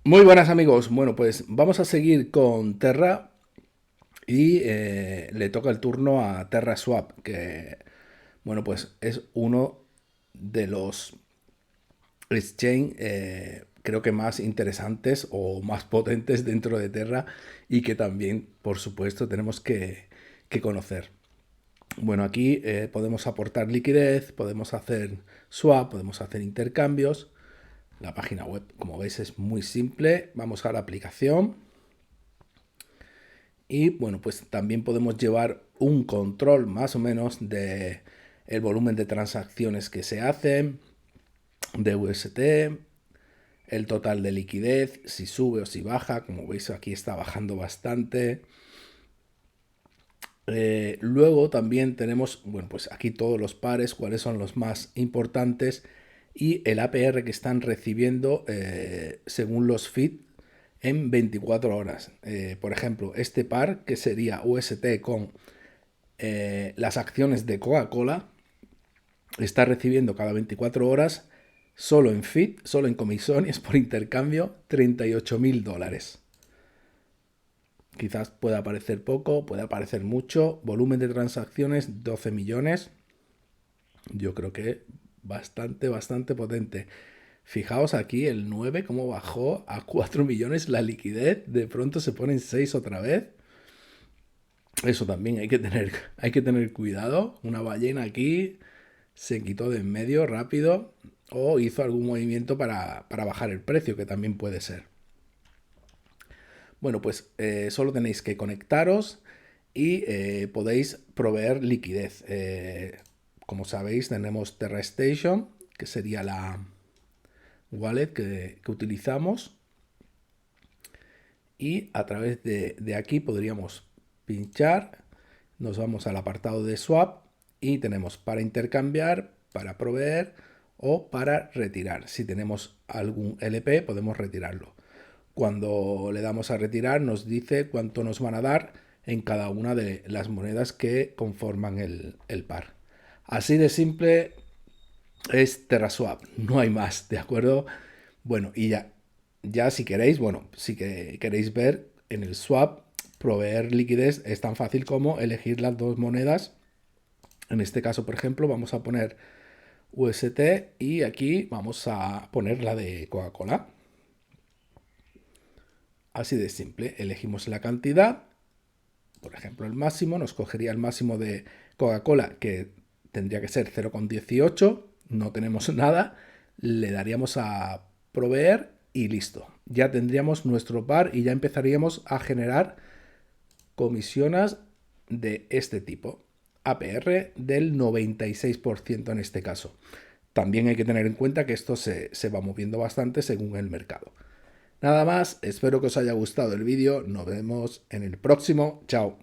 Muy buenas amigos, bueno pues vamos a seguir con Terra y le toca el turno a TerraSwap, que bueno pues es uno de los exchange creo que más interesantes o más potentes dentro de Terra y que también por supuesto tenemos que conocer. Bueno, aquí podemos aportar liquidez, podemos hacer swap, podemos hacer intercambios. La página web, como veis, es muy simple. Vamos a la aplicación. Y bueno, pues también podemos llevar un control más o menos de el volumen de transacciones que se hacen, de UST, el total de liquidez, si sube o si baja. Como veis, aquí está bajando bastante. Luego también tenemos, bueno, pues aquí todos los pares, cuáles son los más importantes y el APR que están recibiendo según los feed en 24 horas. Por ejemplo, este par que sería UST con las acciones de Coca-Cola está recibiendo cada 24 horas solo en feed, solo en comisiones por intercambio, $38.000. Quizás pueda parecer poco, puede parecer mucho. Volumen de transacciones 12 millones. Yo creo que bastante potente. Fijaos aquí el 9 cómo bajó a 4 millones la liquidez. De pronto se pone en 6 otra vez. Eso también hay que tener cuidado. Una ballena aquí se quitó de en medio rápido o hizo algún movimiento para bajar el precio, que también puede ser. Bueno, pues solo tenéis que conectaros y podéis proveer liquidez. Como sabéis, tenemos TerraStation, que sería la wallet que utilizamos. Y a través de aquí podríamos pinchar, nos vamos al apartado de swap y tenemos para intercambiar, para proveer o para retirar. Si tenemos algún LP podemos retirarlo. Cuando le damos a retirar nos dice cuánto nos van a dar en cada una de las monedas que conforman el par. Así de simple es TerraSwap, no hay más, ¿de acuerdo? Bueno, y ya si queréis, bueno, si que queréis ver en el swap, proveer liquidez es tan fácil como elegir las dos monedas. En este caso, por ejemplo, vamos a poner UST y aquí vamos a poner la de Coca-Cola. Así de simple, elegimos la cantidad, por ejemplo el máximo, nos cogería el máximo de Coca-Cola que tendría que ser 0,18, no tenemos nada, le daríamos a proveer y listo. Ya tendríamos nuestro par y ya empezaríamos a generar comisiones de este tipo. APR del 96% en este caso. También hay que tener en cuenta que esto se va moviendo bastante según el mercado. Nada más, espero que os haya gustado el vídeo, nos vemos en el próximo, chao.